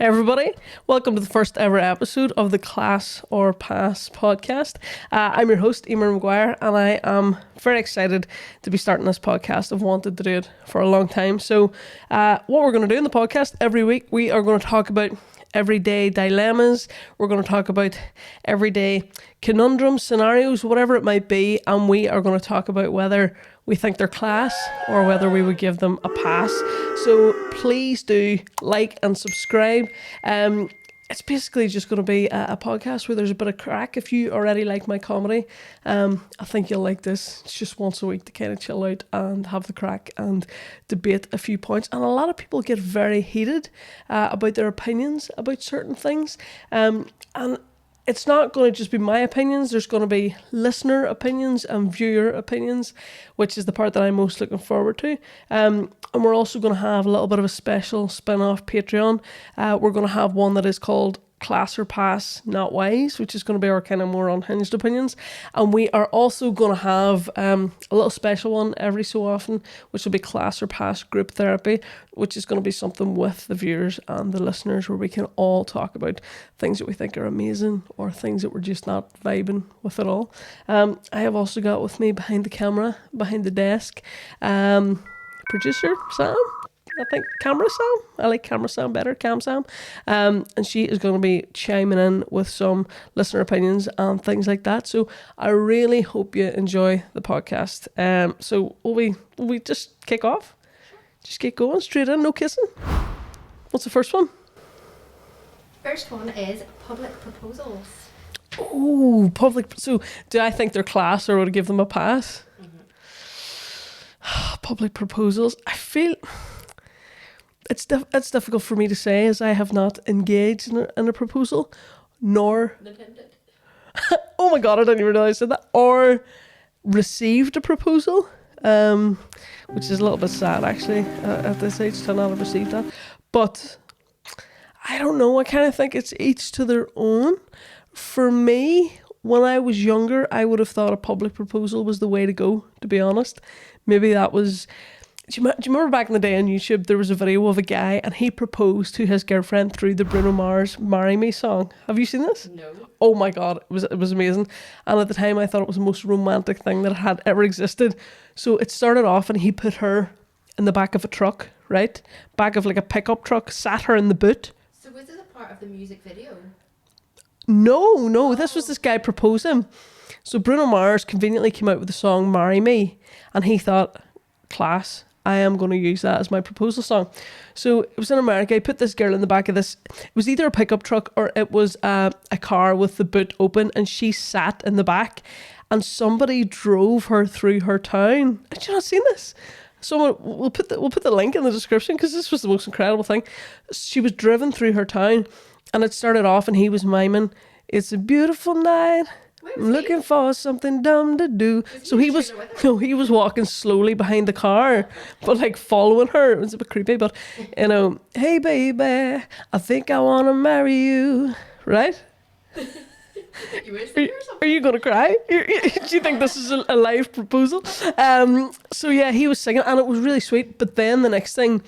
Hey everybody, welcome to the first ever episode of the Class or Pass podcast. I'm your host, Emer Maguire, and I am very excited to be starting this podcast. I've wanted to do it for a long time. So what we're going to do in the podcast every week, we are going to talk about everyday dilemmas. We're going to talk about everyday conundrums, scenarios, whatever it might be, and we are going to talk about whether we think they're class or whether we would give them a pass. So please do like and subscribe. It's basically just going to be a podcast where there's a bit of crack. If you already like my comedy, I think you'll like this. It's just once a week to kind of chill out and have the crack and debate a few points. And a lot of people get very heated about their opinions about certain things. And it's not going to just be my opinions. There's going to be listener opinions and viewer opinions, which is the part that I'm most looking forward to. And we're also going to have a little bit of a special spin-off Patreon. We're going to have one that is called Class or Pass, Not Wise, which is going to be our kind of more unhinged opinions. And we are also going to have a little special one every so often, which will be Class or Pass Group Therapy, which is going to be something with the viewers and the listeners where we can all talk about things that we think are amazing or things that we're just not vibing with at all. I have also got with me behind the camera, behind the desk, producer Sam. I think Camera Sam. I like Camera Sam better, Cam Sam. And she is going to be chiming in with some listener opinions and things like that. So I really hope you enjoy the podcast. So will we just kick off? Just get going straight in, no kissing. What's the first one? First one is public proposals. Oh, public. So do I think they're class or would I give them a pass? Mm-hmm. Public proposals. I feel it's difficult for me to say as I have not engaged in a proposal, nor... oh my God, I didn't even know I said that. Or received a proposal, which is a little bit sad actually at this age to not have received that. But I don't know, I kind of think it's each to their own. For me, when I was younger, I would have thought a public proposal was the way to go, to be honest. Maybe that was... Do you remember back in the day on YouTube, there was a video of a guy and he proposed to his girlfriend through the Bruno Mars Marry Me song. Have you seen this? No. Oh my God, it was amazing. And at the time I thought it was the most romantic thing that had ever existed. So it started off and he put her in the back of a truck, right? Back of like a pickup truck, sat her in the boot. So was this a part of the music video? No, this was this guy proposing. So Bruno Mars conveniently came out with the song Marry Me and he thought, class, I am going to use that as my proposal song. So it was in America. He put this girl in the back of this. It was either a pickup truck or it was a car with the boot open, and she sat in the back. And somebody drove her through her town. Did you not see this? Someone we'll put the link in the description because this was the most incredible thing. She was driven through her town, and it started off, and he was miming, "It's a beautiful night. I'm looking for something dumb to do." So he was walking slowly behind the car, but like following her. It was a bit creepy, but you know, "Hey baby, I think I want to marry you," right? Are you going to cry? Do you think this is a live proposal? So yeah, he was singing and it was really sweet. But then the next thing,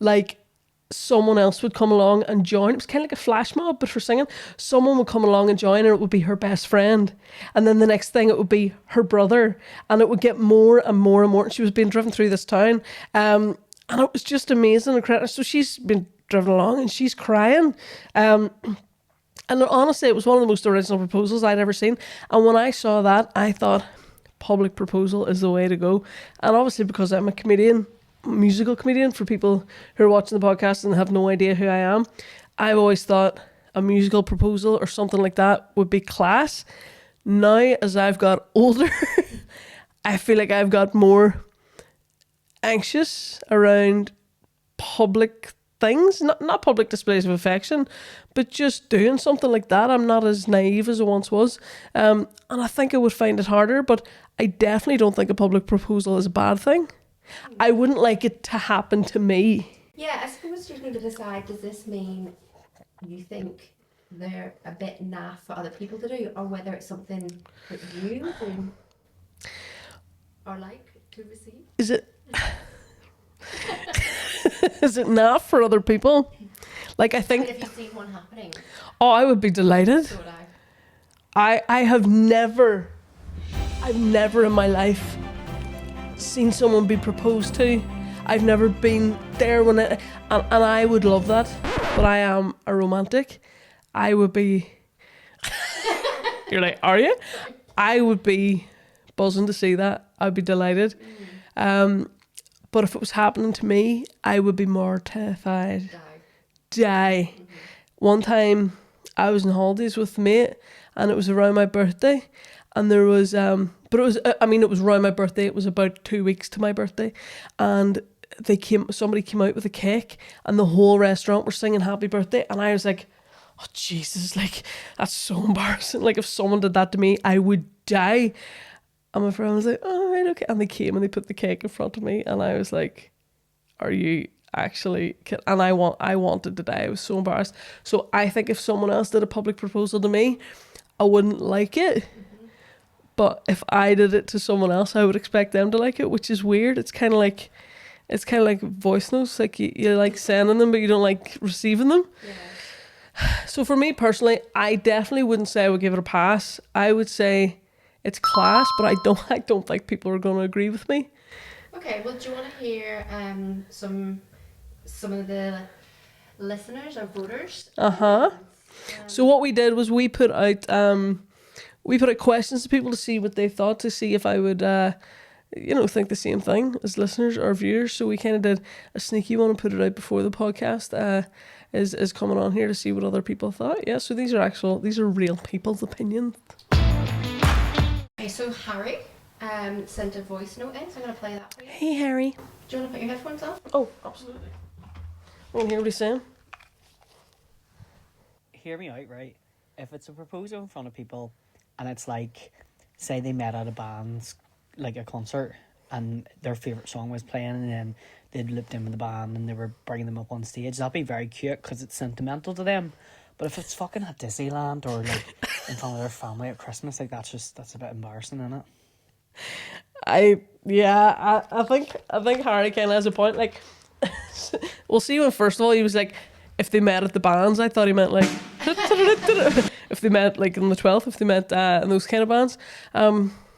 like, someone else would come along and join. It was kind of like a flash mob, but for singing. Someone would come along and join, and it would be her best friend. And then the next thing, it would be her brother. And it would get more and more and more. And she was being driven through this town. And it was just amazing. So she's been driven along and she's crying. And honestly, it was one of the most original proposals I'd ever seen. And when I saw that, I thought public proposal is the way to go. And obviously, because I'm a comedian, musical comedian, for people who are watching the podcast and have no idea who I am, I've always thought a musical proposal or something like that would be class. Now, as I've got older, I feel like I've got more anxious around public things, not public displays of affection, but just doing something like that. I'm not as naive as I once was, and I think I would find it harder, but I definitely don't think a public proposal is a bad thing. I wouldn't like it to happen to me. Yeah, I suppose you need to decide, does this mean you think they're a bit naff for other people to do, or whether it's something that you do or like to receive? Is it is it naff for other people? Like, I And think, if you see one happening, oh, I would be delighted. so would I. I've never in my life seen someone be proposed to. I've never been there when it, and I would love that. But I am a romantic. I would be. You're like, are you? I would be buzzing to see that. I'd be delighted. But if it was happening to me, I would be more terrified. Die. One time I was on holidays with a mate and it was around my birthday and there was but it was it was around my birthday. It was about 2 weeks to my birthday and somebody came out with a cake and the whole restaurant were singing happy birthday and I was like, oh Jesus, like that's so embarrassing. Like if someone did that to me, I would die. And my friend was like, oh right, okay. And they came and they put the cake in front of me and I was like, are you actually kidding? And I wanted to die. I was so embarrassed. So I think if someone else did a public proposal to me, I wouldn't like it. But if I did it to someone else, I would expect them to like it, which is weird. It's kind of like voice notes, like you like sending them, but you don't like receiving them. Yeah. So for me personally, I definitely wouldn't say I would give it a pass. I would say it's class, but I don't think people are going to agree with me. Okay, well, do you want to hear some of the listeners or voters? So what we did was we put out questions to people to see what they thought, to see if I would think the same thing as listeners or viewers. So we kind of did a sneaky one and put it out before the podcast is coming on here to see what other people thought. Yeah, so these are real people's opinions. Okay, so Harry sent a voice note in, so I'm going to play that for you. Hey Harry. Do you want to put your headphones on? Oh, absolutely. I want to hear what he's saying. Hear me out, right? If it's a proposal in front of people and it's like, say they met at a band's, like a concert, and their favourite song was playing and then they'd looped in with the band and they were bringing them up on stage, that'd be very cute because it's sentimental to them. But if it's fucking at Disneyland or like in front of their family at Christmas, like that's a bit embarrassing, isn't it? I think Harry kind of has a point. Like, we'll see when first of all he was like, if they met at the bands, I thought he meant like if they met like in the 12th, if they met in those kind of bands.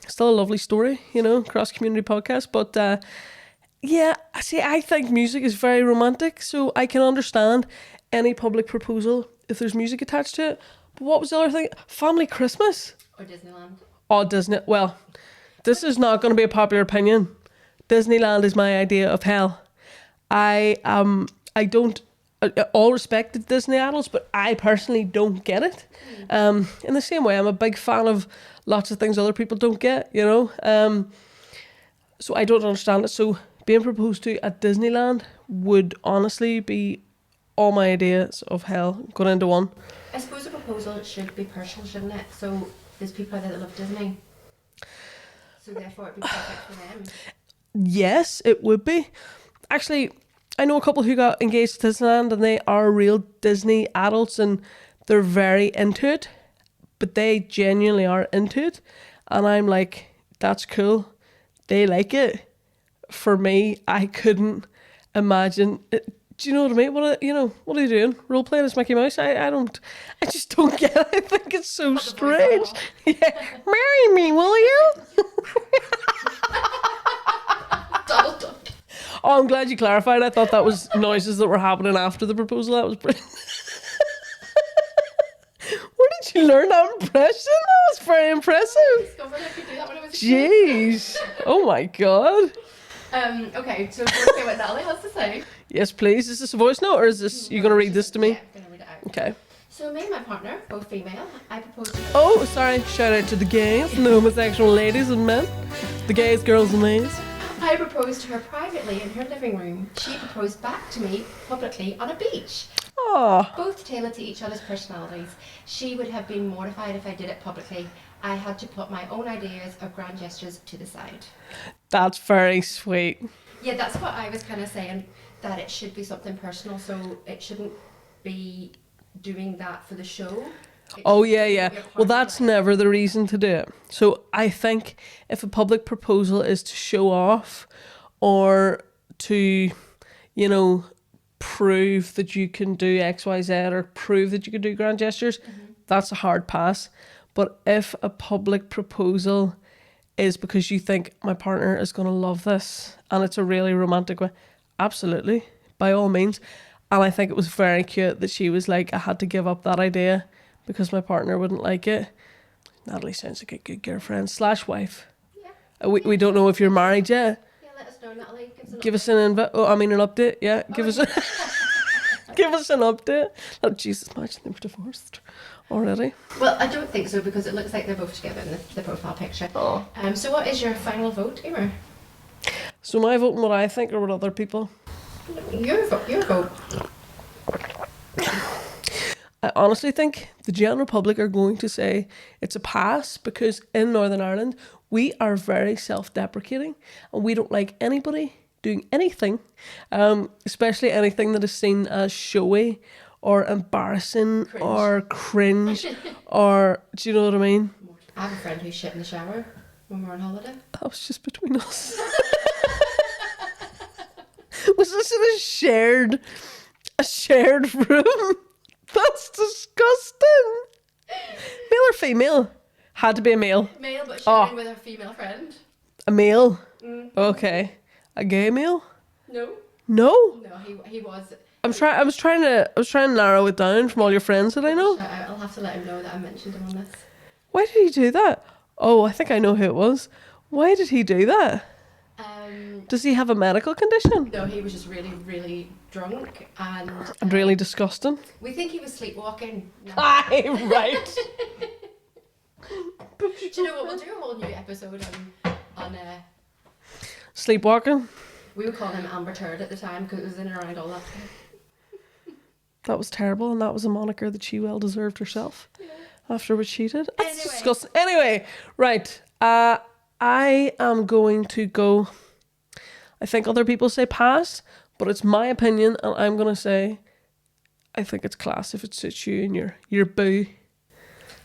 Still a lovely story, cross community podcast. But I think music is very romantic, so I can understand any public proposal if there's music attached to it. But what was the other thing? Family Christmas Or Disneyland? Oh, Disney. Well, this is not going to be a popular opinion. Disneyland is my idea of hell. I don't all respect to Disney adults, but I personally don't get it. In the same way, I'm a big fan of lots of things other people don't get, so I don't understand it. So being proposed to at Disneyland would honestly be all my ideas of hell going into one. I suppose a proposal should be personal, shouldn't it? So there's people out there that love Disney, so therefore it'd be perfect for them. Yes, it would be. Actually, I know a couple who got engaged to Disneyland and they are real Disney adults and they're very into it, but they genuinely are into it. And I'm like, that's cool. They like it. For me, I couldn't imagine it. Do you know what I mean? What are you doing? Role playing as Mickey Mouse? I just don't get it. I think it's so strange. Yeah. Marry me, will you? Oh, I'm glad you clarified. I thought that was noises that were happening after the proposal. That was brilliant. Where did you learn that impression? That was very impressive. Jeez. Oh my God. Okay, so let's see what Natalie has to say. Yes, please. Is this a voice note or is this you going to read this to me? Yeah, I'm going to read it out. Okay. So me and my partner, both female, I proposed to her. Oh, sorry. Shout out to the gays and the homosexual ladies and men. The gays, girls and ladies. I proposed to her privately in her living room. She proposed back to me publicly on a beach. Oh. Both tailored to each other's personalities. She would have been mortified if I did it publicly. I had to put my own ideas of grand gestures to the side. That's very sweet. Yeah, that's what I was kind of saying, that it should be something personal, so it shouldn't be doing that for the show. Oh, yeah. Well, that's never the reason to do it. So I think if a public proposal is to show off or to, prove that you can do XYZ or prove that you can do grand gestures, that's a hard pass. But if a public proposal is because you think my partner is going to love this and it's a really romantic way, absolutely, by all means. And I think it was very cute that she was like, I had to give up that idea because my partner wouldn't like it. Natalie sounds like a good girlfriend / wife. Yeah. We don't know if you're married yet. Yeah, let us know, Natalie. Give us an update. Yeah, give us give us an update. Oh Jesus, imagine they were divorced already. Well, I don't think so because it looks like they're both together in the profile picture. Oh. So what is your final vote, Emer? So am I voting what I think or what other people? Your vote. I honestly think the general public are going to say it's a pass because in Northern Ireland we are very self-deprecating and we don't like anybody doing anything, especially anything that is seen as showy or embarrassing or cringe or, do you know what I mean? I have a friend who's shit in the shower when we're on holiday. That was just between us. Was this in a shared room? That's disgusting. Male or female? Had to be a male. Male, but sharing with her female friend. A male? Okay. A gay male? No. No? No, he was. I was trying to narrow it down from all your friends that I know. I'll have to let him know that I mentioned him on this. Why did he do that? Oh, I think I know who it was. Why did he do that? Does he have a medical condition? No, he was just really, really drunk and really disgusting. we think he was sleepwalking. No. Aye, right. Do you know what? We'll do a whole new episode on Sleepwalking? we would call him Amber Turd at the time because it was in and around all that. That was terrible, and that was a moniker that she well deserved herself. Yeah. After what she did. That's disgusting. Anyway, right. I am going to go. I think other people say pass, but it's my opinion, and I'm going to say I think it's class if it suits you and your boo.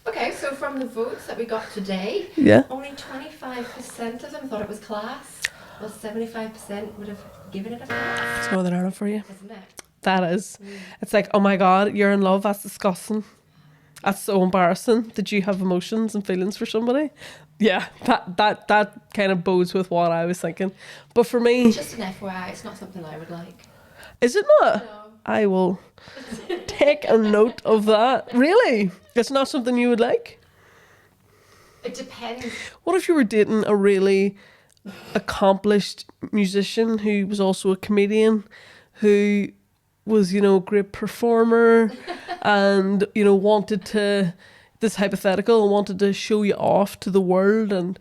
Okay, so from the votes that we got today, Yeah. only 25% of them thought it was class, while 75% would have given it a pass. It's Northern Ireland for you. Isn't it? That is. It's like, oh my God, you're in love. That's disgusting. That's so embarrassing. Did you have emotions and feelings for somebody? Yeah, that kind of bodes with what I was thinking. But for me, Just an FYI, it's not something I would like. is it not? No. I will take a note of that. Really? It's not something you would like? It depends. What if you were dating a really accomplished musician who was also a comedian, who was, a great performer and, wanted to, this hypothetical, wanted to show you off to the world and,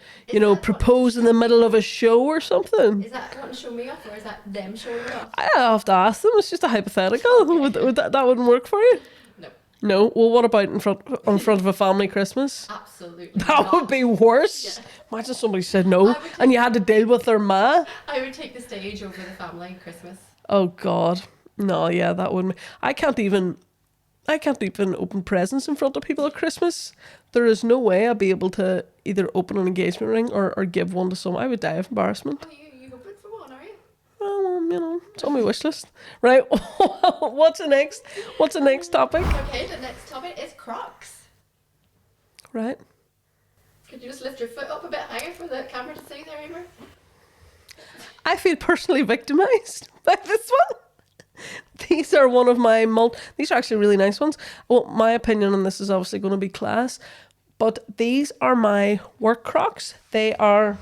propose in the middle of a show or something? Is that wanting to show me off or is that them showing you off? I have to ask them. It's just a hypothetical. Would that wouldn't work for you? No. No? Well, what about in front of a family Christmas? Absolutely. That would be worse. Yeah. Imagine somebody said no and you had to deal with their ma. I would take the stage over the family Christmas. Oh God. No, yeah, that wouldn't. I can't even open presents in front of people at Christmas. There is no way I'd be able to either open an engagement ring or give one to someone. I would die of embarrassment. Oh, you hoping for one, are you? Well, it's on my wish list. Right. What's the next topic? Okay, the next topic is Crocs. Right. Could you just lift your foot up a bit higher for the camera to see there, Emer? I feel personally victimized by this one. These are one of my these are actually really nice ones. Well, my opinion on this is obviously going to be class, but these are my work Crocs. They are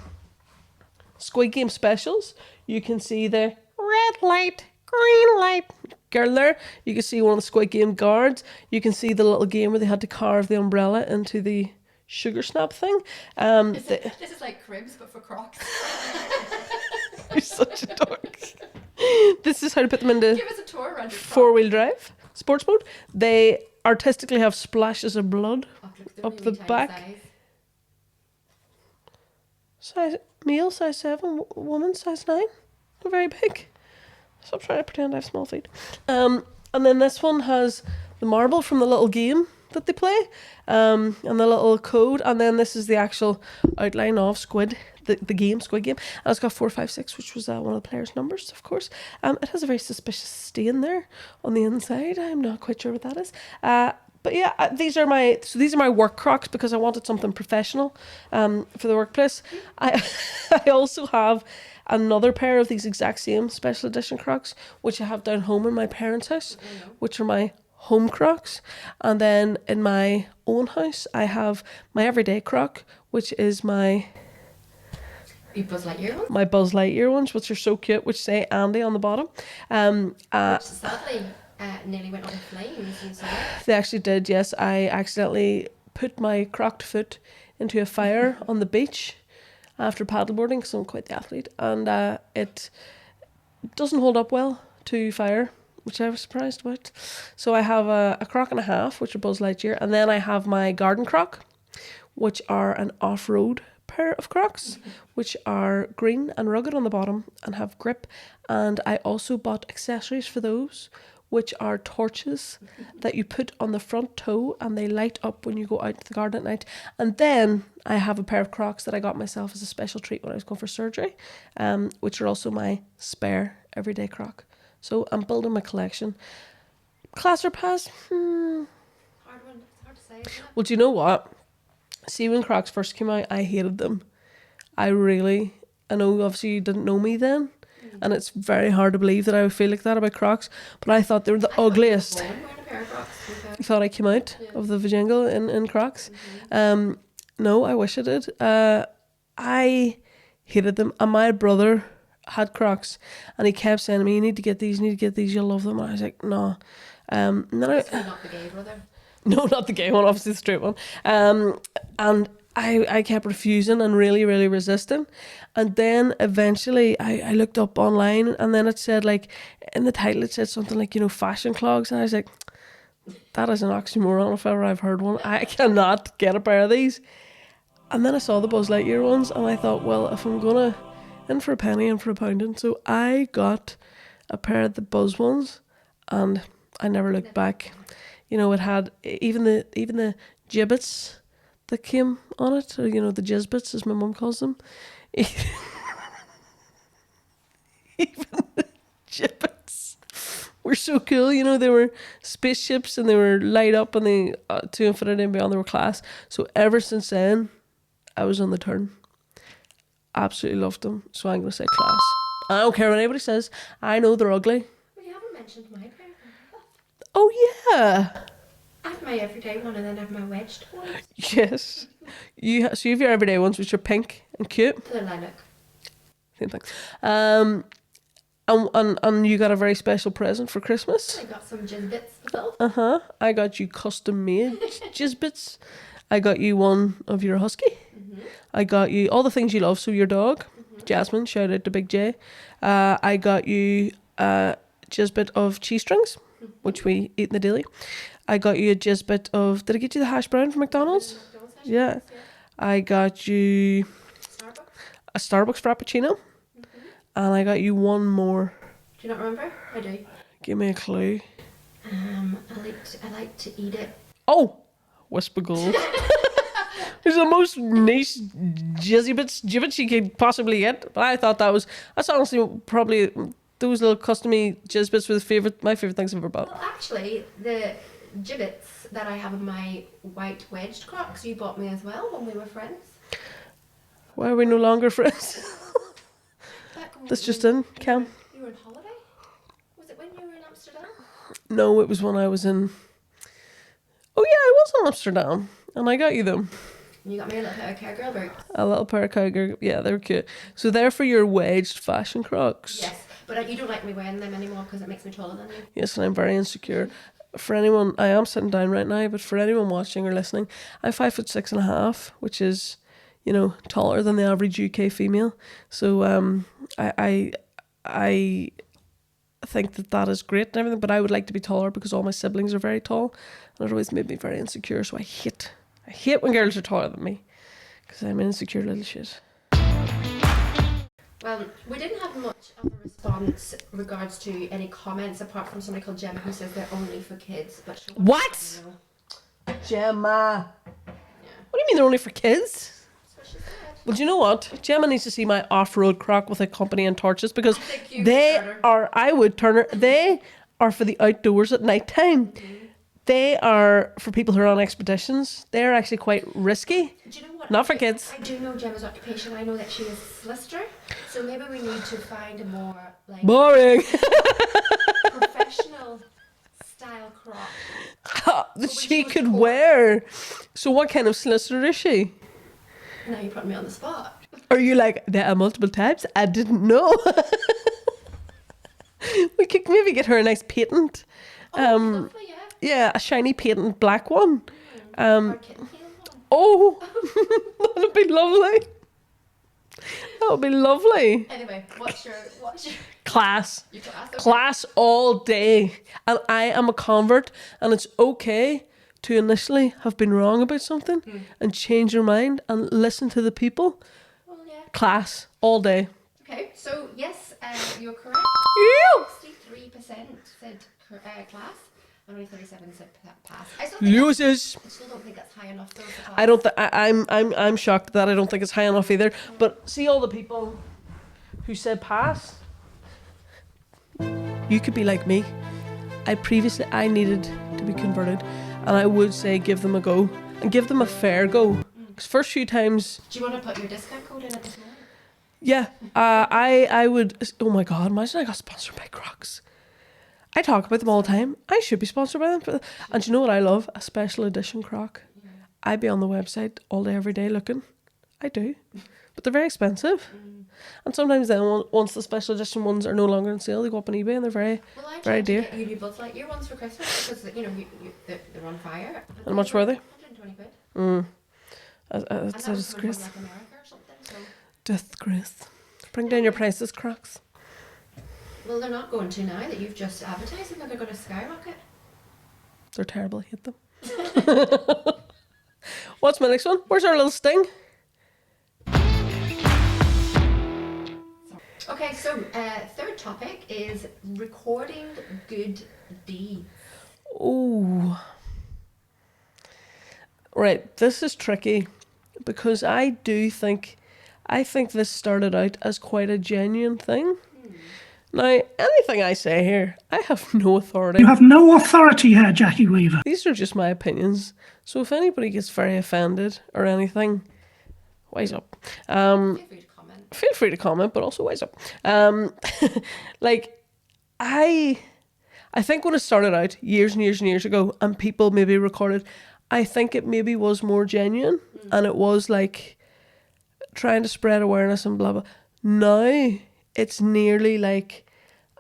Squid Game specials. You can see the red light, green light girl there. You can see one of the Squid Game guards. You can see the little game where they had to carve the umbrella into the sugar snap thing. This is like Cribs, but for Crocs. You're such a dork. This is how to put them into Give us a tour around your four-wheel drive sports mode. They artistically have splashes of blood up the back. Size male, size 7, woman, size 9. They're very big. Stop trying to pretend I have small feet. And then this one has the marble from the little game that they play, and the little code. And then this is the actual outline of Squid, the game, Squid Game. And it's got 456, which was one of the players' numbers, of course. It has a very suspicious stain there on the inside. I'm not quite sure what that is. But yeah, these are my work Crocs because I wanted something professional for the workplace. I also have another pair of these exact same special edition Crocs, which I have down home in my parents' house, which are my home Crocs. And then in my own house, I have my everyday Croc, which is my Buzz Lightyear ones? My Buzz Lightyear ones, which are so cute, which say Andy on the bottom. Which sadly nearly went on flames in summer. They actually did, yes. I accidentally put my crocked foot into a fire on the beach after paddleboarding because I'm quite the athlete, and it doesn't hold up well to fire, which I was surprised about. So I have a Croc and a half, which are Buzz Lightyear, and then I have my garden Croc, which are an off-road pair of Crocs, which are green and rugged on the bottom and have grip. And I also bought accessories for those, which are torches that you put on the front toe and they light up when you go out to the garden at night. And then I have a pair of Crocs that I got myself as a special treat when I was going for surgery, which are also my spare everyday Croc. So I'm building my collection. Class or pass? Hard one. It's hard to say, isn't it? Well, do you know what? See, when Crocs first came out, I hated them. I know obviously you didn't know me then, and it's very hard to believe that I would feel like that about Crocs, but I thought they were the ugliest. I was born wearing a pair of Crocs, to be fair. You thought I came out of the vagingle in Crocs? No, I wish I did. I hated them, and my brother had Crocs, and he kept saying to me, you need to get these, you'll love them. And I was like, no. And then Obviously not the gay brother. No, not the gay one, obviously the straight one. And I kept refusing and really, really resisting. And then eventually I looked up online, and then it said, like, in the title it said something like, fashion clogs. And I was like, that is an oxymoron if ever I've heard one. I cannot get a pair of these. And then I saw the Buzz Lightyear ones, and I thought, well, if I'm gonna in for a penny, in for a pounding. So I got a pair of the Buzz ones, and I never looked back. It had even the gibbets that came on it, or the jizbits as my mum calls them. Even the gibbets were so cool. They were spaceships and they were light up, and they to infinity and beyond, they were class. So ever since then, I was on the turn. Absolutely loved them. So I'm gonna say class. I don't care what anybody says. I know they're ugly. Well, you haven't mentioned my pair. Oh yeah. I have my everyday one, and then I have my wedged one. Yes. You have your everyday ones, which are pink and cute. They're lilac. Same thing. And you got a very special present for Christmas. I got some jizbits myself. I got you custom made jizbits. I got you one of your husky. I got you all the things you love. So your dog, Jasmine, shout out to Big J. I got you a jizbit of cheese strings, which we eat in the daily. I got you a jizbit of... Did I get you the hash brown from McDonald's? Yeah. I got you a Starbucks Frappuccino. And I got you one more. Do you not remember? I do. Give me a clue. I like to eat it. Oh! Whisper Gold. It's the most niche gibbets you could possibly get. But I thought that's honestly probably... Those little custom-y jizbits were my favourite things I've ever bought. Well, actually, the gibbets that I have in my white wedged Crocs, you bought me as well when we were friends. Why are we no longer friends? That's just in, Cam. You were on holiday? Was it when you were in Amsterdam? No, it was when I was in... Oh yeah, I was in Amsterdam. And I got you them. You got me a little pair of cowgirl boots. A little pair of cowgirl... Yeah, they were cute. So they're for your wedged fashion Crocs. Yes, but you don't like me wearing them anymore because it makes me taller than you. Yes, and I'm very insecure. For anyone... I am sitting down right now, but for anyone watching or listening, I'm 5'6.5", which is, taller than the average UK female. So I think that is great and everything, but I would like to be taller because all my siblings are very tall, and it always made me very insecure. So I hate when girls are taller than me because I'm an insecure little shit. Well, we didn't have much of a response regards to any comments apart from somebody called Gemma who says they're only for kids. But What? Gemma. Yeah. What do you mean they're only for kids? That's what she said. Well, do you know what? Gemma needs to see my off-road croc with accompanying torches because I think you they would turn her. are. I would turn her. They are for the outdoors at night time. They are for people who are on expeditions. They're actually quite risky. Do you know what? Not for kids. I do know Gemma's occupation. I know that she is a solicitor. So maybe we need to find a more like Boring. professional style croc. That she she was could poor. wear. So what kind of solicitor is she? Now you're putting me on the spot. Are you like, there are multiple types? I didn't know. We could maybe get her a nice patent. Oh, lovely, yeah. Yeah, a shiny patent black one. Or kitten tail one. Oh, that'd be lovely. That would be lovely. Anyway, what's your Class. your class? Okay. Class all day. And I am a convert, and it's okay to initially have been wrong about something and change your mind and listen to the people. Well, yeah. Class all day. Okay, so yes, you're correct. Ew. 63% said class, and only 37 said pass. I still think Losers. I still don't think that's high enough though for class. I don't. I'm shocked that I don't think it's high enough either. But see all the people who said pass. You could be like me. I needed to be converted, and I would say give them a go and give them a fair go. Because first few times, Do you want to put your discount code in at this moment? yeah, I would. Oh my God! Imagine I got sponsored by Crocs. I talk about them all the time. I should be sponsored by them. And do you know what I love? A special edition Croc. I'd be on the website all day, every day looking. I do. But they're very expensive. And sometimes then, once the special edition ones are no longer on sale, they go up on eBay and they're very... Well, I Very tried to dear. get you new Buzz Lightyear ones for Christmas because they're on fire. How much were they? 120 quid. Mm. And It's that a was coming disgrace. from like America or something. So Disgrace. Bring down your prices, Crocs. well, they're not going to now that you've just advertised them. They're going to skyrocket. They're terrible. I hate them. What's my next one? Where's our little sting? Okay, so third topic is recording good deeds. Oh. Right, this is tricky because I think this started out as quite a genuine thing. Now, anything I say here, I have no authority. You have no authority here, Jackie Weaver. These are just my opinions. So if anybody gets very offended or anything, wise up. Feel free to comment. Feel free to comment, but also wise up. Like, I think when it started out years and years and years ago, and people maybe recorded, I think it maybe was more genuine, and it was like trying to spread awareness and blah blah. Now it's nearly like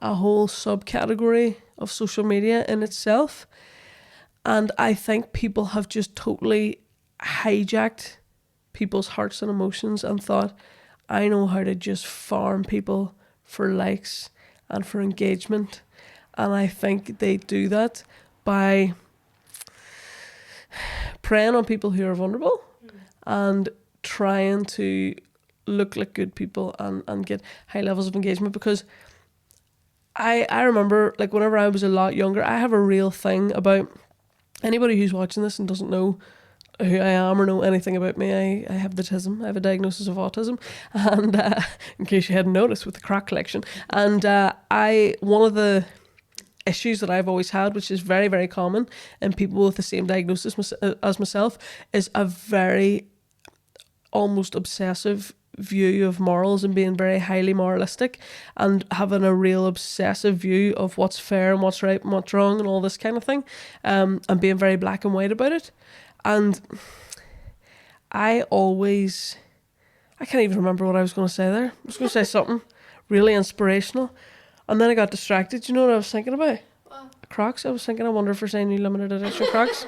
a whole subcategory of social media in itself, and I think people have just totally hijacked people's hearts and emotions and thought, I know how to just farm people for likes and for engagement. And I think they do that by preying on people who are vulnerable and trying to look like good people and get high levels of engagement. Because I remember, like, whenever I was a lot younger, I have a real thing about anybody who's watching this and doesn't know who I am or know anything about me. I have autism. I have a diagnosis of autism, and in case you hadn't noticed with the Croc collection, and one of the issues that I've always had, which is very, very common in people with the same diagnosis as myself, is a very almost obsessive view of morals and being very highly moralistic and having a real obsessive view of what's fair and what's right and what's wrong and all this kind of thing, and being very black and white about it. And I can't even remember what I was going to say there. I was going to say something really inspirational, and then I got distracted. Do you know what I was thinking about? What? Crocs. I was thinking, I wonder if there's any limited edition Crocs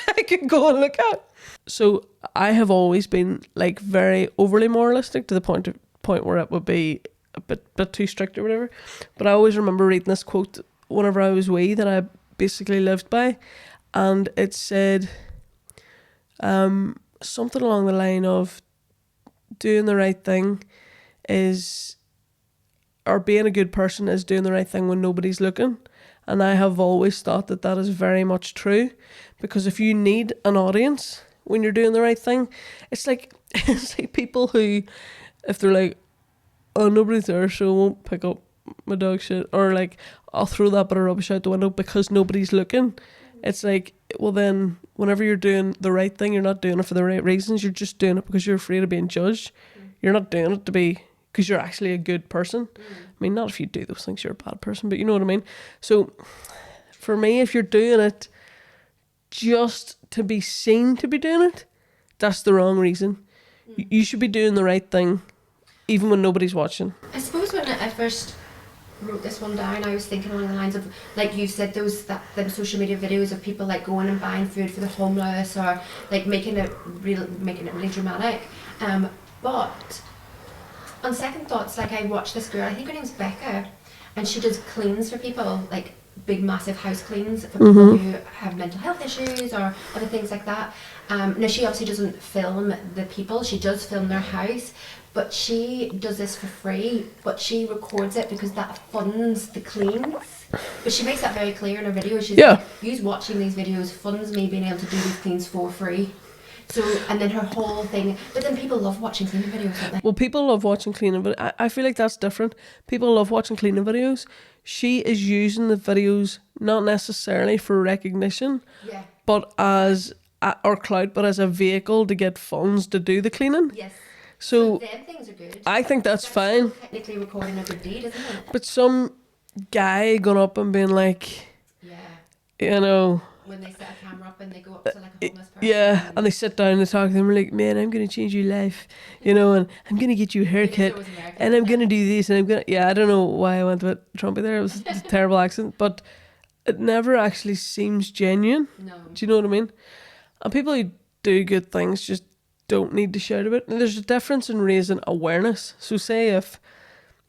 I could go and look at. So I have always been like very overly moralistic to the point where it would be a bit too strict or whatever. But I always remember reading this quote whenever I was wee that I basically lived by, and it said something along the line of doing the right thing or being a good person is doing the right thing when nobody's looking. And I have always thought that is very much true, because if you need an audience, when you're doing the right thing. It's like people who, if they're like, oh, nobody's there, so I won't pick up my dog shit, or like, I'll throw that bit of rubbish out the window because nobody's looking. It's like, well then, whenever you're doing the right thing, you're not doing it for the right reasons. You're just doing it because you're afraid of being judged. You're not doing it to be, because you're actually a good person. I mean, not if you do those things, you're a bad person, but you know what I mean? So, for me, if you're doing it just to be seen to be doing it, that's the wrong reason. You should be doing the right thing, even when nobody's watching. I suppose when I first wrote this one down, I was thinking along the lines of, like you said, them social media videos of people like going and buying food for the homeless, or like making it really dramatic. But on second thoughts, like I watched this girl, I think her name's Becca, and she does cleans for people, like big massive house cleans for people who have mental health issues or other things like that. Now she obviously doesn't film the people, she does film their house, but she does this for free, but she records it because that funds the cleans. But she makes that very clear in her video. She's like, "You watching these videos funds me being able to do these cleans for free." So, and then her whole thing, but then people love watching cleaning videos, don't they? Well, people love watching cleaning, but I feel like that's different. People love watching cleaning videos. She is using the videos not necessarily for recognition, but as or clout, but as a vehicle to get funds to do the cleaning. Yes. So them things are good. I think that's fine. Technically recording a good deed, isn't it? But some guy going up and being like, you know, when they set a camera up and they go up to like a homeless person. yeah, and they sit down and they talk to them like, man, I'm going to change your life, you know, and I'm going to get you a haircut, and I'm going to do this, and I'm going to, I don't know why I went with Trumpy there, it was a terrible accent, but it never actually seems genuine. No. Do you know what I mean? And people who do good things just don't need to shout about it. And there's a difference in raising awareness. So say if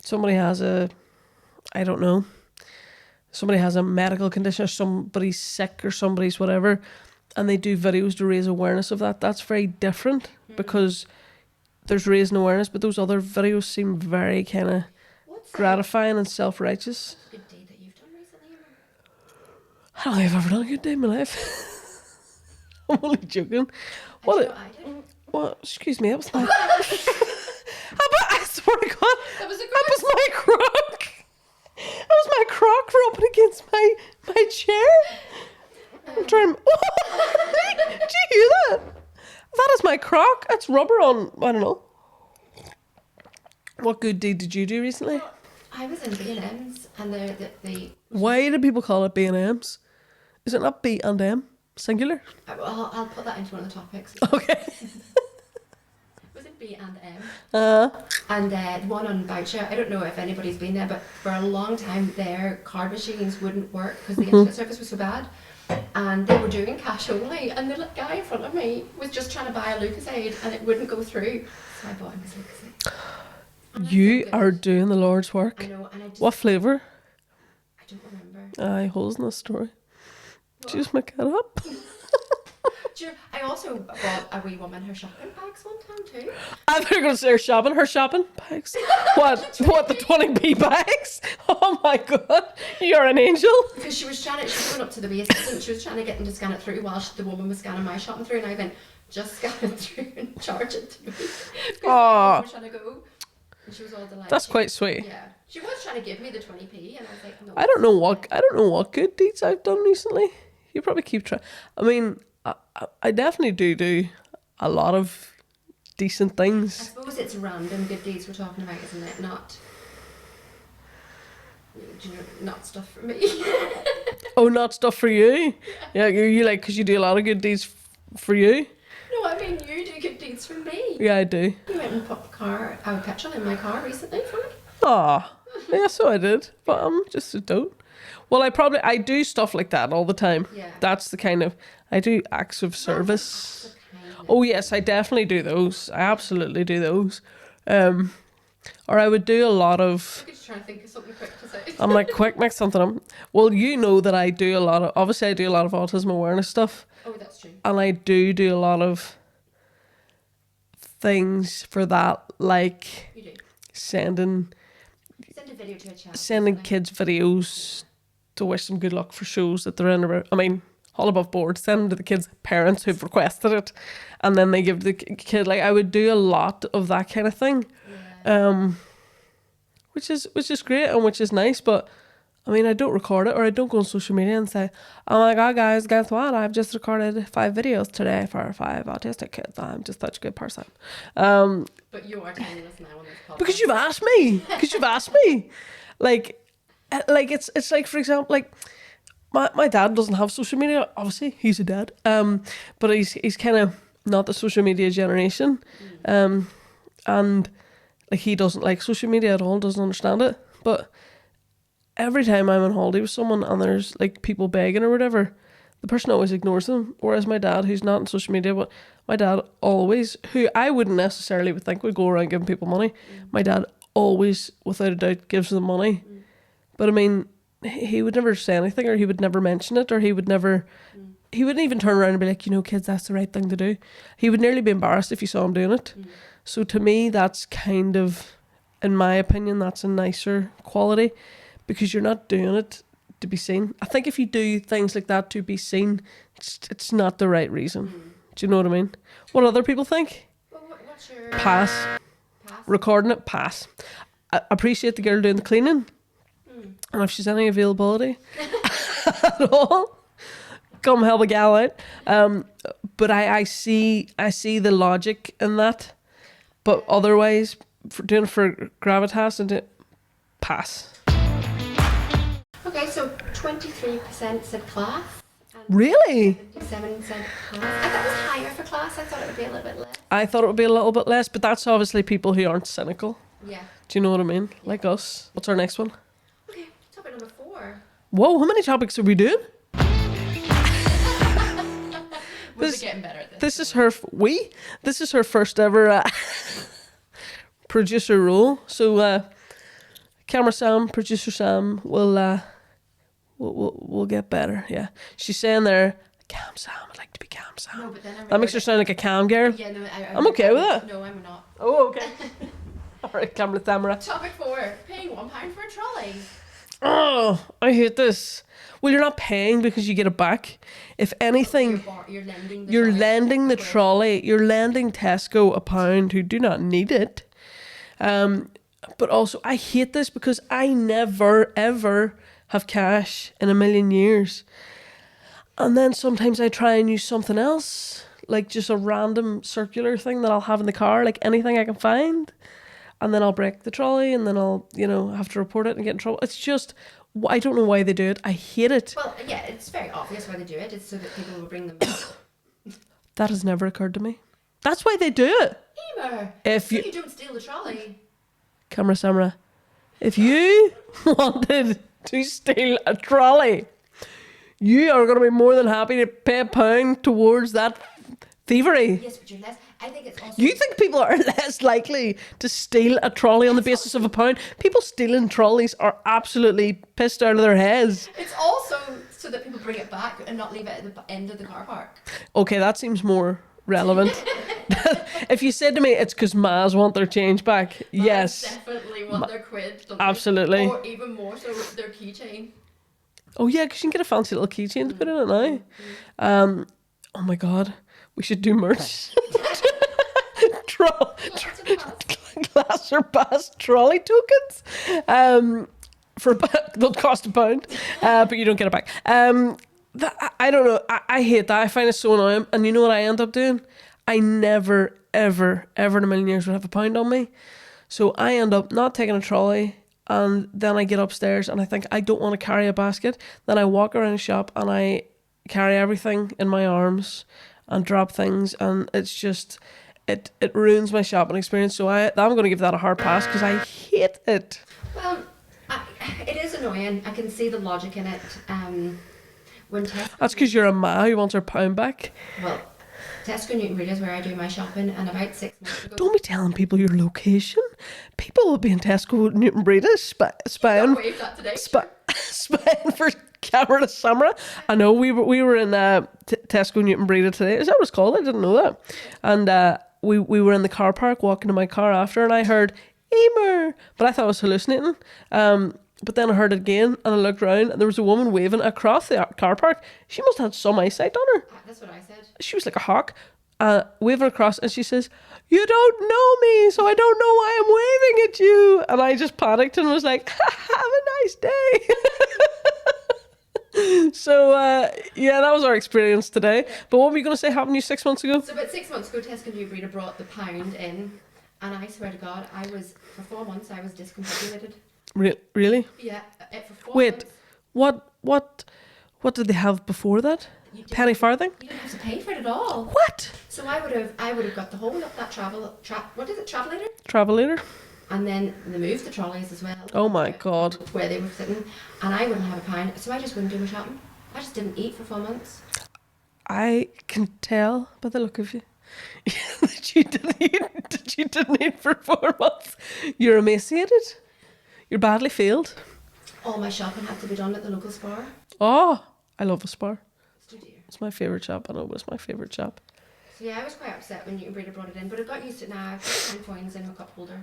somebody has somebody has a medical condition, or somebody's sick, or somebody's whatever, and they do videos to raise awareness of that, that's very different because there's raising awareness, but those other videos seem very kind of gratifying and self-righteous. Good deed that you've done recently? I don't think I've ever done a good day in my life. I'm only joking. What? Excuse me, that was my... I swear to God, That was my croc. That was my croc rubbing against my chair. I'm trying... Did you hear that? That is my croc. It's rubber on, I don't know. What good deed did you do recently? I was in B&M's and they Why do people call it B&M's? Is it not B and M? Singular? I'll put that into one of the topics. Okay. Was it B&M? And the one on Boucher, I don't know if anybody's been there, but for a long time their card machines wouldn't work because the internet service was so bad. And they were doing cash only, and the guy in front of me was just trying to buy a Lucasade and it wouldn't go through. So I bought him his Lucasade. You are doing the Lord's work. I know, and I just... What flavour? I don't remember. Holes in the story. Did you just make that up? I also bought a wee woman her shopping bags one time too. I thought you were going to say her shopping bags. What, the 20p bags? Oh my God, you're an angel. Because she went up to the wee assistant, she was trying to get them to scan it through while the woman was scanning my shopping through, and I went, just scan it through and charge it to me. Because I was trying to go. And she was all delighted. That's quite sweet. Yeah. She was trying to give me the 20p, and I was like, no. I don't know what good deeds I've done recently. You probably keep trying. I mean, I definitely do a lot of decent I things. suppose it's random good deeds we're talking about, isn't it? Not, not stuff for me. Oh, not stuff for you? Yeah, you like, because you do a lot of good deeds for you? No, I mean, you do good deeds for me. Yeah, I do. You went and put petrol in my car recently for me. Ah, yeah, so I did. But I'm just a dote. Well, I do stuff like that all the time. Yeah. That's the kind of, I do acts of service. Oh yes, I definitely do those. I absolutely do those. Or I would do a lot of... I'm just trying to think of something quick to say. I'm like, quick, make something up. Well, you know that I do a lot of... Obviously, I do a lot of autism awareness stuff. Oh, that's true. And I do a lot of things for that, like... You do. Send a video to a child. Sending kids videos to wish them good luck for shows that they're in. I mean, all above board, send them to the kids' parents who've requested it, and then they give the kid, like, I would do a lot of that kind of thing, which is great and which is nice, but I mean, I don't record it, or I don't go on social media and say, oh my god guys, guess what, I've just recorded 5 videos today for 5 autistic kids, I'm just such a good person. But you are telling us now on this podcast. Because you've asked me. Like it's like, for example, like my dad doesn't have social media. Obviously, he's a dad. But he's kind of not the social media generation. And like, he doesn't like social media at all, doesn't understand it. But every time I'm on holiday with someone and there's like people begging or whatever, the person always ignores them. Whereas my dad, who's not on social media, but my dad always, who I wouldn't necessarily would think would go around giving people money, my dad always, without a doubt, gives them money. But I mean, he would never say anything, or he would never mention it, or he would never, he wouldn't even turn around and be like, you know, kids, that's the right thing to do. He would nearly be embarrassed if you saw him doing it. So to me, that's kind of, in my opinion, that's a nicer quality, because you're not doing it to be seen. I think if you do things like that to be seen, it's not the right reason. Do you know what I mean? What other people think? Well, what's your... Pass. Recording it, pass. I appreciate the girl doing the cleaning. And if she's any availability at all, come help a gal out. But I see the logic in that. But otherwise, doing it for gravitas and pass. Okay, so 23% said class. Really? 57% class. I thought it was higher for class. I thought it would be a little bit less. I thought it would be a little bit less, but that's obviously people who aren't cynical. Yeah. Do you know what I mean? Like us. What's our next one? Okay, topic number 4. Whoa, how many topics are we doing? We'll be getting better at this. This is her first ever producer role. So camera Sam, producer Sam will we'll get better. Yeah, she's saying there, Cam Sam. I'd like to be Cam Sam. No, but then I That makes her sound like a cam girl. Yeah, no, I'm okay with that. No, I'm not. Oh, okay. All right, camera Tamara. Topic 4: paying £1 for a trolley. Oh, I hate this. Well, you're not paying because you get it back. If anything, You're lending. you're lending the trolley. You're lending Tesco £1 who do not need it. But also, I hate this because I never ever have cash in a million years. And then sometimes I try and use something else, like just a random circular thing that I'll have in the car, like anything I can find. And then I'll break the trolley, and then I'll, have to report it and get in trouble. It's just, I don't know why they do it. I hate it. Well, yeah, it's very obvious why they do it. It's so that people will bring them back. That has never occurred to me. That's why they do it. Emer, If so you- you don't steal the trolley. Camera Samara, if you wanted to steal a trolley, you are going to be more than happy to pay £1 towards that thievery. Yes, but you're less. I think it's also. You think people are less likely to steal a trolley on the basis of £1? People stealing trolleys are absolutely pissed out of their heads. It's also so that people bring it back and not leave it at the end of the car park. Okay, that seems more relevant. If you said to me it's because Maz want their change back, yes. Definitely want their quid. Don't Absolutely. They? Or even more so their keychain. Oh yeah, because you can get a fancy little keychain to put in it now. Oh my god, we should do merch. Glass or pass trolley tokens. They'll cost £1, but you don't get it back. I don't know. I hate that. I find it so annoying. And you know what I end up doing? I never, ever, ever in a million years would have £1 on me. So I end up not taking a trolley, and then I get upstairs and I think I don't want to carry a basket. Then I walk around the shop and I carry everything in my arms and drop things, and it's just it ruins my shopping experience. So I'm going to give that a hard pass because I hate it. Well, it is annoying. I can see the logic in it. When Tesco, That's because you're a ma who wants her £1 back. well, Tesco Newton Breed is where I do my shopping, and about 6 months ago. Don't be telling people your location. People will be in Tesco Newton Breed spying. Waved that today. Spying for camera Samara. I know we were in Tesco Newton Breed today. Is that what it's called? I didn't know that. And we were in the car park walking to my car after, and I heard Emer, but I thought I was hallucinating. But then I heard it again, and I looked around, and there was a woman waving across the car park. She must have had some eyesight on her. That's what I said. She was like a hawk, waving across, and she says, "You don't know me, so I don't know why I'm waving at you." And I just panicked and was like, "Have a nice day." So, yeah, that was our experience today. But what were you going to say happened to you 6 months ago? So about 6 months ago, Tesco New Breeder brought the pound in, and I swear to God, for 4 months, I was discombobulated. Really? Yeah, for 4 Wait, months. what did they have before that? You didn't- Penny farthing? You didn't have to pay for it at all. What? So I would have got the whole of that Travelator? Travelator? And then they moved the trolleys as well. Oh my God. Where they were sitting, and I wouldn't have a pound, so I just wouldn't do my shopping. I just didn't eat for 4 months. I can tell by the look of you that you didn't eat for 4 months. You're emaciated. You're badly failed. All my shopping had to be done at the local Spar. Oh, I love a Spar. It's too dear. It's my favourite shop. I know, but it's my favourite shop. So yeah, I was quite upset when Newton Breeder brought it in, but I got used to it now. I've got 10 coins in my cup holder.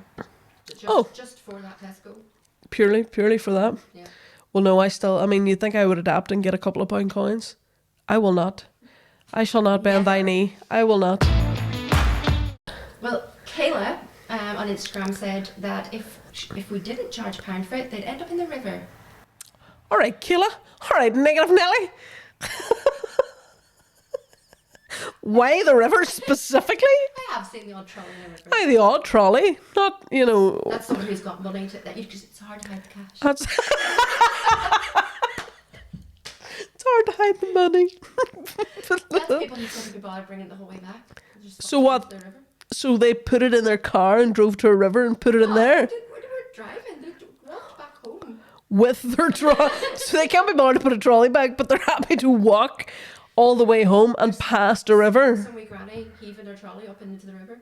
Just for that Tesco. Purely for that? Yeah. Well, no, you'd think I would adapt and get a couple of pound coins. I will not. I shall not bend thy knee. I will not. Well, Kayla on Instagram said that if we didn't charge a pound for it, they'd end up in the river. All right, Kayla. All right, negative Nelly. Why the river specifically? I have seen the odd trolley in the river. Aye, the odd trolley. Not, That's someone who's got money because it's hard to hide the cash. That's it's hard to hide the money. That's people who couldn't be bothered bringing it the whole way back. So what? The river. So they put it in their car and drove to a river and put it in there They were driving. They walked back home. with their trolley. So they can't be bothered to put a trolley back, but they're happy to walk all the way home and past a river. Some wee granny heaving her trolley up into the river.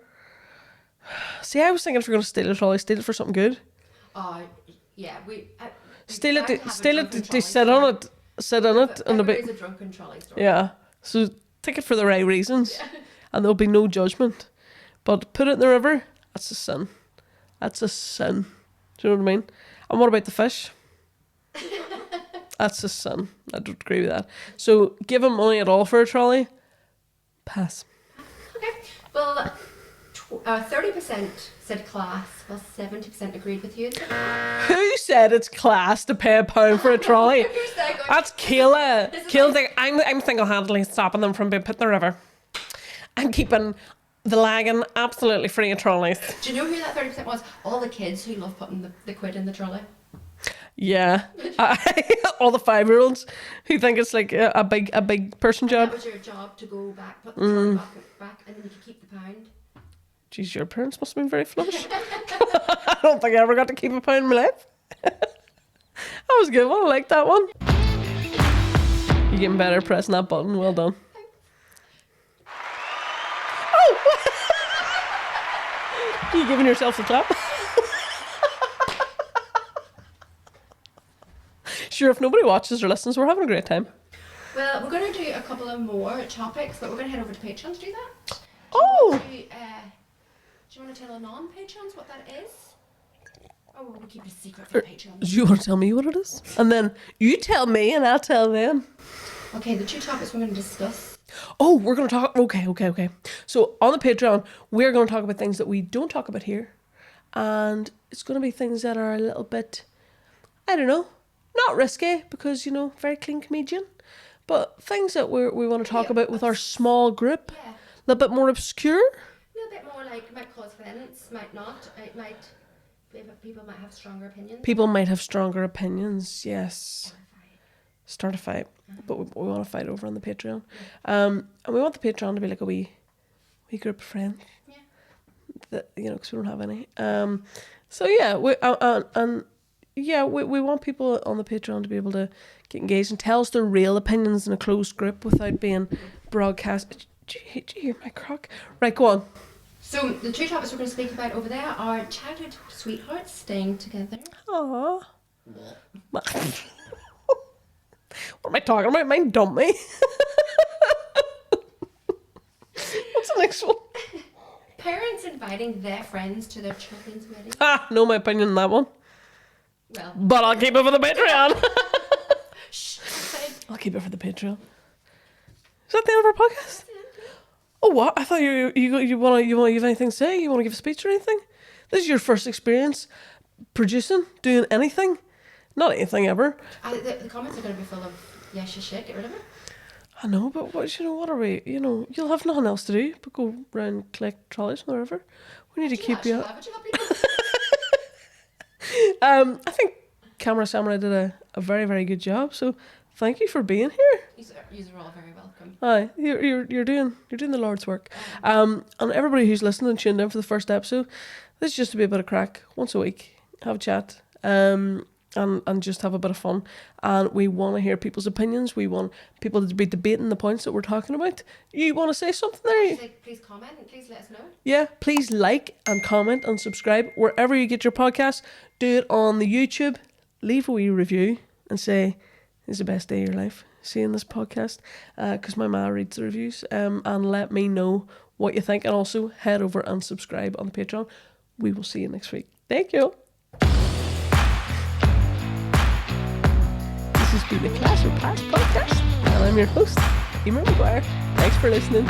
See, I was thinking if we're going to steal a trolley, steal it for something good. Yeah, Steal it to sit story. on it. Sit on it and a bit. It's a drunken trolley story. Yeah. So take it for the right reasons, and there'll be no judgment. But put it in the river, that's a sin. That's a sin. Do you know what I mean? And what about the fish? That's a sin. I don't agree with that. So give him money at all for a trolley? Pass. Okay. Well, 30% said class, while 70% agreed with you. Who said it's class to pay £1 for a trolley? That's Kayla. Kayla's like, I'm single-handedly stopping them from being put in the river. I'm keeping the lagging absolutely free of trolleys. Do you know who that 30% was? All the kids who love putting the quid in the trolley. Yeah. All the 5-year-olds who think it's like a big person job. That was your job, to go back, put the trolley back, and then you could keep the pound. Jeez, your parents must have been very flush. I don't think I ever got to keep a pound in my life. That was a good one. I like that one. You're getting better at pressing that button. Well done. Oh! You giving yourself a clap? Sure, if nobody watches or listens, we're having a great time. Well, we're going to do a couple of more topics, but we're going to head over to Patreon to do that. Oh! Do you want to tell the non-patrons what that is? Or will we keep it a secret for Patreon? Do you want to tell me what it is? And then you tell me and I'll tell them. Okay, the two topics we're going to discuss. Oh, we're going to talk... Okay. So on the Patreon, we're going to talk about things that we don't talk about here. And it's going to be things that are a little bit, I don't know, not risky because, very clean comedian. But things that we want to talk about with our small group. Yeah. A little bit more obscure. A little bit more like, might cause violence, might not. People might have stronger opinions. People might have stronger opinions, yes. Start a fight. But we want to fight over on the Patreon. And we want the Patreon to be like a wee group of friends. Yeah. That, because we don't have any. So yeah, we want people on the Patreon to be able to get engaged and tell us their real opinions in a closed group without being broadcast. Did you hear my croc? Right, go on. So the two topics we're going to speak about over there are childhood sweethearts staying together. Aww. What am I talking about? Mine dumped me. What's the next one? Parents inviting their friends to their children's wedding. Know my opinion on that one. Well, But I'll keep it for the Patreon. shh. Say, I'll keep it for the Patreon. Is that the end of our podcast? Oh, what? I thought you want to give anything to say? You want to give a speech or anything? This is your first experience producing, doing anything? Not anything ever. the comments are going to be full of yes, you shit, get rid of it. I know, but what are we? You'll have nothing else to do but go round, collect trolleys and whatever. We need to keep you up. I think Camera Samurai did a very, very good job. So thank you for being here. You are all very welcome. Aye, you're doing the Lord's work. And everybody who's listening and tuned in for the first episode, this is just to be a bit of crack once a week, have a chat, and just have a bit of fun. And we want to hear people's opinions. We want people to be debating the points that we're talking about. You want to say something there? Please comment and please let us know. Yeah, please like and comment and subscribe wherever you get your podcast. Do it on the YouTube. Leave a wee review and say it's the best day of your life seeing this podcast, because my ma reads the reviews, and let me know what you think, and also head over and subscribe on the Patreon. We will see you next week. Thank you. This has been the Class or Pass podcast, and I'm your host, Emer Maguire. Thanks for listening.